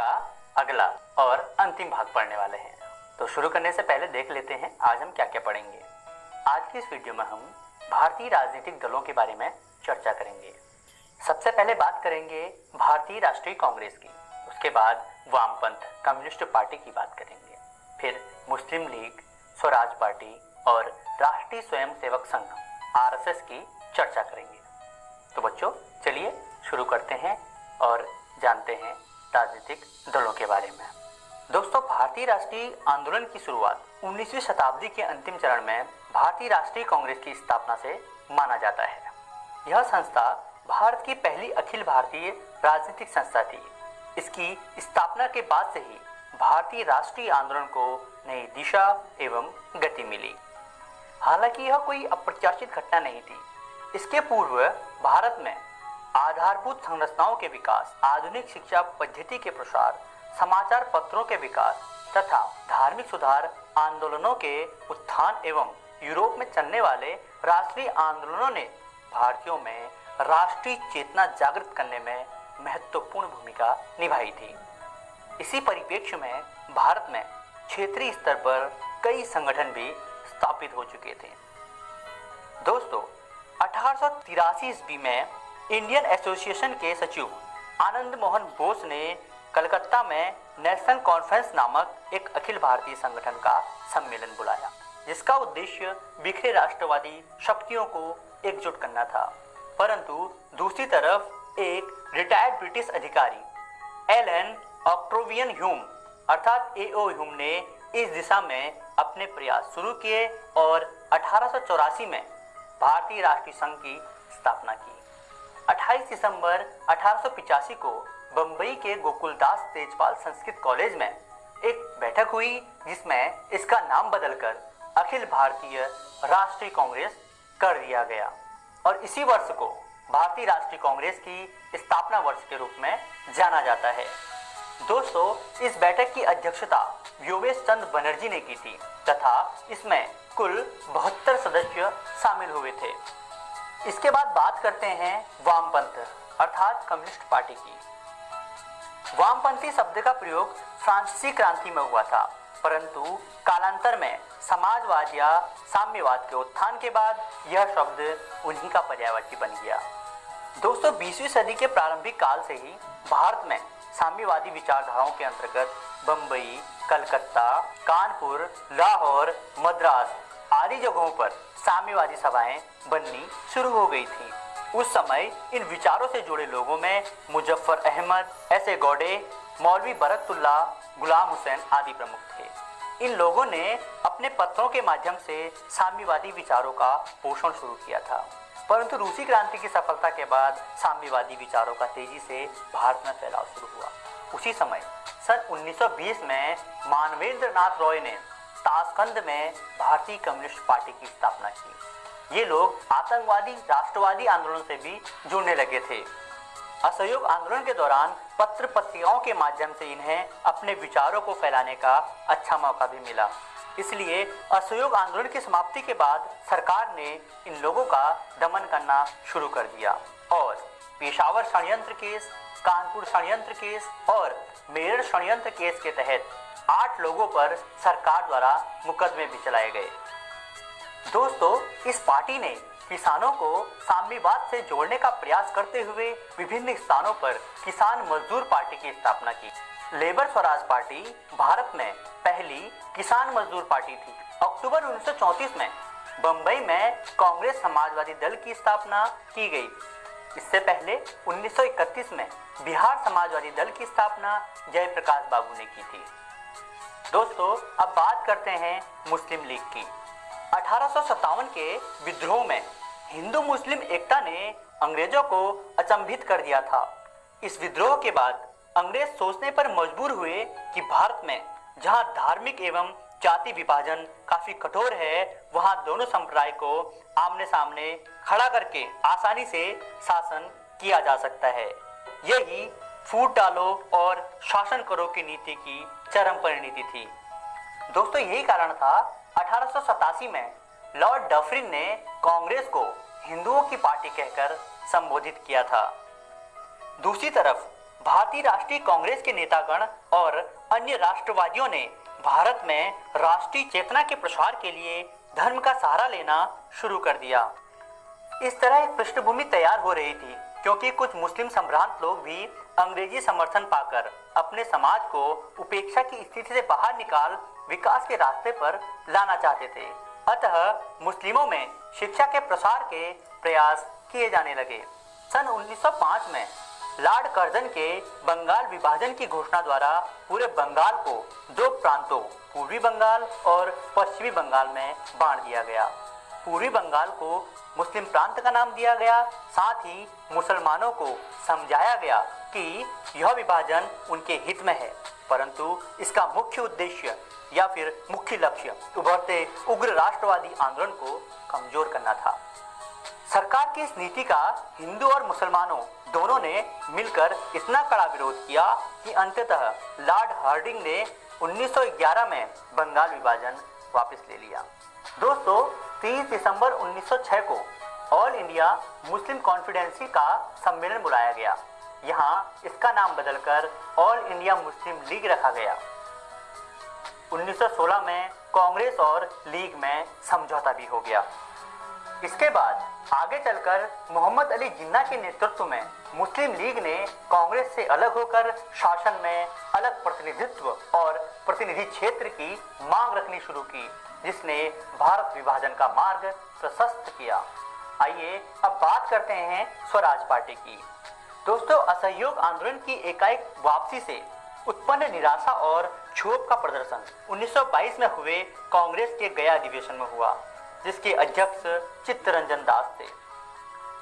का अगला और अंतिम भाग पढ़ने वाले हैं। तो शुरू करने से पहले देख लेते हैं आज हम क्या क्या पढ़ेंगे। आज की इस वीडियो में हम भारतीय राजनीतिक दलों के बारे में चर्चा करेंगे। सबसे पहले बात करेंगे भारतीय राष्ट्रीय कांग्रेस की, उसके बाद वामपंथ कम्युनिस्ट पार्टी की बात करेंगे, फिर मुस्लिम लीग, स्वराज पार्टी और राष्ट्रीय स्वयंसेवक संघ आरएसएस की चर्चा करेंगे। तो बच्चों चलिए शुरू करते हैं और जानते हैं राजनीतिक दलों के बारे में। दोस्तों, भारतीय राष्ट्रीय आंदोलन की शुरुआत 19वीं शताब्दी के अंतिम चरण में भारतीय राष्ट्रीय कांग्रेस की स्थापना से माना जाता है। यह संस्था भारत की पहली अखिल भारतीय राजनीतिक संस्था थी। इसकी स्थापना के बाद से ही भारतीय राष्ट्रीय आंदोलन को नई दिशा एवं गति मिली। हालांकि यह कोई अप्रत्याशित घटना नहीं थी। इसके पूर्व भारत में आधारभूत संरचनाओं के विकास, आधुनिक शिक्षा पद्धति के प्रसार, समाचार पत्रों के विकास तथा धार्मिक सुधार आंदोलनों के उत्थान एवं यूरोप में चलने वाले राष्ट्रीय आंदोलनों ने भारतीयों में राष्ट्रीय चेतना जागृत करने में महत्वपूर्ण भूमिका निभाई थी। इसी परिप्रेक्ष्य में भारत में क्षेत्रीय स्तर पर कई संगठन भी स्थापित हो चुके थे। दोस्तों, 1883 ईस्वी में इंडियन एसोसिएशन के सचिव आनंद मोहन बोस ने कलकत्ता में नेशनल कॉन्फ्रेंस नामक एक अखिल भारतीय संगठन का सम्मेलन बुलाया, जिसका उद्देश्य बिखरे राष्ट्रवादी शक्तियों को एकजुट करना था। परंतु दूसरी तरफ एक रिटायर्ड ब्रिटिश अधिकारी एलन ऑक्टेवियन ह्यूम अर्थात एओ ह्यूम ने इस दिशा में अपने प्रयास शुरू किए और 1884 में भारतीय राष्ट्रीय संघ की स्थापना की। 28 दिसंबर 1885 को बम्बई के गोकुलदास तेजपाल संस्कृत कॉलेज में एक बैठक हुई, जिसमें इसका नाम बदलकर अखिल भारतीय राष्ट्रीय कांग्रेस कर दिया गया और इसी वर्ष को भारतीय राष्ट्रीय कांग्रेस की स्थापना वर्ष के रूप में जाना जाता है। दोस्तों, इस बैठक की अध्यक्षता योगेश चंद्र बनर्जी ने की थी तथा इसमें कुल 72 सदस्य शामिल हुए थे। इसके बाद बात करते हैं वामपंथ अर्थात कम्युनिस्ट पार्टी की। वामपंथी शब्द का प्रयोग फ्रांसीसी क्रांति में हुआ था, परंतु कालांतर में समाजवाद या साम्यवाद के उत्थान के बाद यह शब्द उन्हीं का पर्यायवाची बन गया। दोस्तों, 20वीं सदी के प्रारंभिक काल से ही भारत में साम्यवादी विचारधाराओं के अंतर्गत बम्बई, कलकत्ता, कानपुर, लाहौर, मद्रास आदि जगहों पर साम्यवादी सभाएं बननी शुरू हो गई थी। उस समय इन विचारों से जुड़े लोगों में मुजफ्फर अहमद, एस ए गौडे, मौलवी बरकतुल्ला, गुलाम हुसैन आदि प्रमुख थे। इन लोगों ने अपने पत्रों के माध्यम से साम्यवादी विचारों का पोषण शुरू किया था, परंतु रूसी क्रांति की सफलता के बाद साम्यवादी विचारों का तेजी से भारत में फैलाव शुरू हुआ। उसी समय सन 1920 में मानवेंद्र नाथ रॉय ने ताशकंद में भारतीय कम्युनिस्ट पार्टी की स्थापना की। ये लोग आतंकवादी राष्ट्रवादी आंदोलन से भी जुड़ने लगे थे। असहयोग आंदोलन के दौरान पत्र पत्रिकाओं के माध्यम से इन्हें अपने विचारों को फैलाने का अच्छा मौका भी मिला। इसलिए असहयोग आंदोलन की समाप्ति के बाद सरकार ने इन लोगों का दमन करना शुरू कर दिया और पेशावर षड्यंत्र केस, कानपुर षड्यंत्र केस और मेरठ षड्यंत्र केस के तहत 8 लोगों पर सरकार द्वारा मुकदमे भी चलाए गए। दोस्तों, इस पार्टी ने किसानों को साम्यवाद से जोड़ने का प्रयास करते हुए विभिन्न स्थानों पर किसान मजदूर पार्टी की स्थापना की। लेबर स्वराज पार्टी भारत में पहली किसान मजदूर पार्टी थी। अक्टूबर 1934 में बम्बई में कांग्रेस समाजवादी दल की स्थापना की गई। इससे पहले 1931 में बिहार समाजवादी दल की स्थापना जयप्रकाश बाबू ने की थी। दोस्तों, अब बात करते हैं मुस्लिम लीग की। 1857 के विद्रोह में हिंदू मुस्लिम एकता ने अंग्रेजों को अचंभित कर दिया था। इस विद्रोह के बाद अंग्रेज सोचने पर मजबूर हुए कि भारत में जहां धार्मिक एवं जाति विभाजन काफी कठोर है, वहां दोनों संप्रदाय को आमने सामने खड़ा करके आसानी से शासन किया जा सकता है। यही फूट डालो और शासन करो की नीति की चरम परिणति थी। दोस्तों, यही कारण था 1887 में लॉर्ड डफरिन ने कांग्रेस को हिंदुओं की पार्टी कहकर संबोधित किया था। दूसरी तरफ भारतीय राष्ट्रीय कांग्रेस के नेतागण और अन्य राष्ट्रवादियों ने भारत में राष्ट्रीय चेतना के प्रसार के लिए धर्म का सहारा लेना शुरू कर दिया। इस तरह एक पृष्ठभूमि तैयार हो रही थी क्योंकि कुछ मुस्लिम संभ्रांत लोग भी अंग्रेजी समर्थन पाकर अपने समाज को उपेक्षा की स्थिति से बाहर निकाल विकास के रास्ते पर लाना चाहते थे। अतः मुस्लिमों में शिक्षा के प्रसार के प्रयास किए जाने लगे। सन 1905 में लॉर्ड कर्जन के बंगाल विभाजन की घोषणा द्वारा पूरे बंगाल को दो प्रांतों पूर्वी बंगाल और पश्चिमी बंगाल में बांट दिया गया। पूर्वी बंगाल को मुस्लिम प्रांत का नाम दिया गया। साथ ही मुसलमानों को समझाया गया कि यह विभाजन उनके हित में है, परंतु इसका मुख्य उद्देश्य या फिर मुख्य लक्ष्य उभरते उग्र राष्ट्रवादी आंदोलन को कमजोर करना था। सरकार की इस नीति का हिंदू और मुसलमानों दोनों ने मिलकर इतना कड़ा विरोध किया कि अंततः लॉर्ड हार्डिंग ने 1911 में बंगाल विभाजन वापस ले लिया। दोस्तों, 30 दिसंबर 1906 को ऑल इंडिया मुस्लिम कॉन्फेडरेंसी का सम्मेलन बुलाया गया। यहाँ इसका नाम बदलकर ऑल इंडिया मुस्लिम लीग रखा गया। 1916 में कांग्रेस और लीग में समझौता भी हो गया। इसके बाद आगे चलकर मोहम्मद अली जिन्ना के नेतृत्व में मुस्लिम लीग ने कांग्रेस से अलग होकर शासन में अलग प्रतिनिधित्व और प्रतिनिधि क्षेत्र की मांग रखनी शुरू की, जिसने भारत विभाजन का मार्ग प्रशस्त किया। आइए अब बात करते हैं स्वराज पार्टी की। दोस्तों, असहयोग आंदोलन की एकाएक वापसी से उत्पन्न निराशा और क्षोभ का प्रदर्शन 1922 में हुए कांग्रेस के गया अधिवेशन में हुआ, जिसके अध्यक्ष चित्तरंजन दास थे।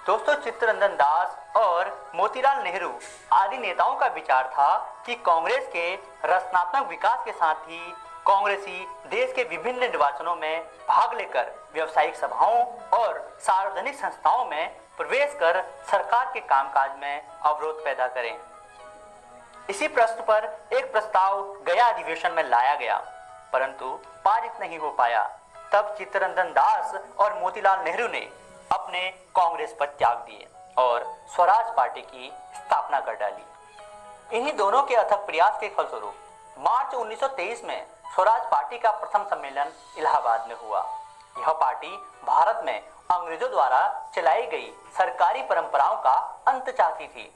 दोस्तों, चित्तरंजन दास और मोतीलाल नेहरू आदि नेताओं का विचार था कि कांग्रेस के रचनात्मक विकास के साथ ही कांग्रेसी देश के विभिन्न निर्वाचनों में भाग लेकर व्यावसायिक सभाओं और सार्वजनिक संस्थाओं में प्रवेश कर सरकार के कामकाज में अवरोध पैदा करें। इसी प्रश्न पर एक प्रस्ताव गया अधिवेशन में लाया गया, परंतु पारित नहीं हो पाया। तब चित्तरंजन दास और मोतीलाल नेहरू ने अपने कांग्रेस पद त्याग दिए और स्वराज पार्टी की स्थापना कर डाली। इन्हीं दोनों के अथक प्रयास के फलस्वरूप मार्च 1923 में स्वराज पार्टी का प्रथम सम्मेलन इलाहाबाद में हुआ। यह पार्टी भारत में अंग्रेजों द्वारा चलाई गई सरकारी परंपराओं का अंत चाहती थी।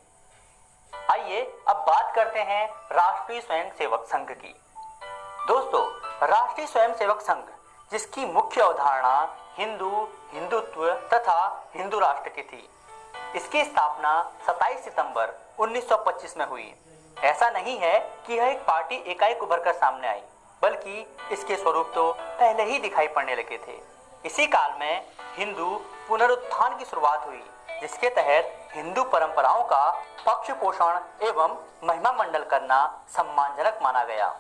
आइए अब बात करते हैं राष्ट्रीय स्वयंसेवक संघ की। दोस्तों, राष्ट्रीय स्वयंसेवक संघ, जिसकी मुख्य अवधारणा हिंदू, हिंदुत्व तथा हिंदू राष्ट्र की थी, इसकी स्थापना 27 सितंबर 1925 में हुई। ऐसा नहीं है कि यह एक पार्टी एकाएक उभर कर सामने आई, बल्कि इसके स्वरूप तो पहले ही दिखाई पड़ने लगे थे। इसी काल में हिंदू पुनरुत्थान की शुरुआत हुई, जिसके तहत हिंदू परंपराओं का पक्ष पोषण एवं महिमा मंडल करना सम्मानजनक माना गया।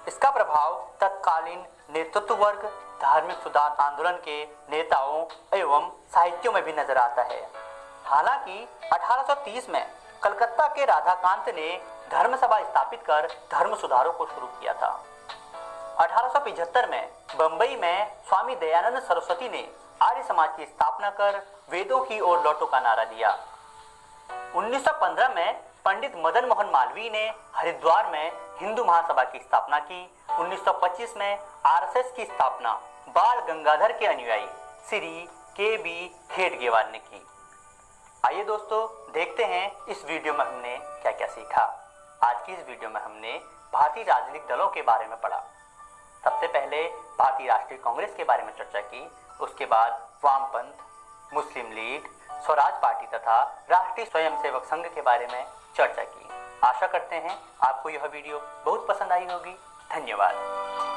इसका प्रभाव तत्कालीन नेतृत्व वर्ग, धार्मिक सुधार आंदोलन के नेताओं एवं साहित्यों में भी नजर आता है। हालांकि 1830 में कलकत्ता के राधाकांत ने धर्म सभा स्थापित कर धर्म सुधारों को शुरू किया था। 1875 में बंबई में स्वामी दयानंद सरस्वती ने आर्य समाज की स्थापना कर वेदों की ओर लौटो का नारा दिया। 1915 में पंडित मदन मोहन मालवीय ने हरिद्वार में हिंदू महासभा की स्थापना की। 1925 में आरएसएस की स्थापना बाल गंगाधर के अनुयायी श्री के.बी. खेडगेवार ने की। आइए दोस्तों, देखते हैं इस वीडियो में हमने क्या क्या सीखा। आज की इस वीडियो में हमने भारतीय राजनीतिक दलों के बारे में पढ़ा। सबसे पहले भारतीय राष्ट्रीय कांग्रेस के बारे में चर्चा की, उसके बाद वामपंथ, मुस्लिम लीग, स्वराज पार्टी तथा राष्ट्रीय स्वयंसेवक संघ के बारे में चर्चा की। आशा करते हैं आपको यह वीडियो बहुत पसंद आई होगी। धन्यवाद।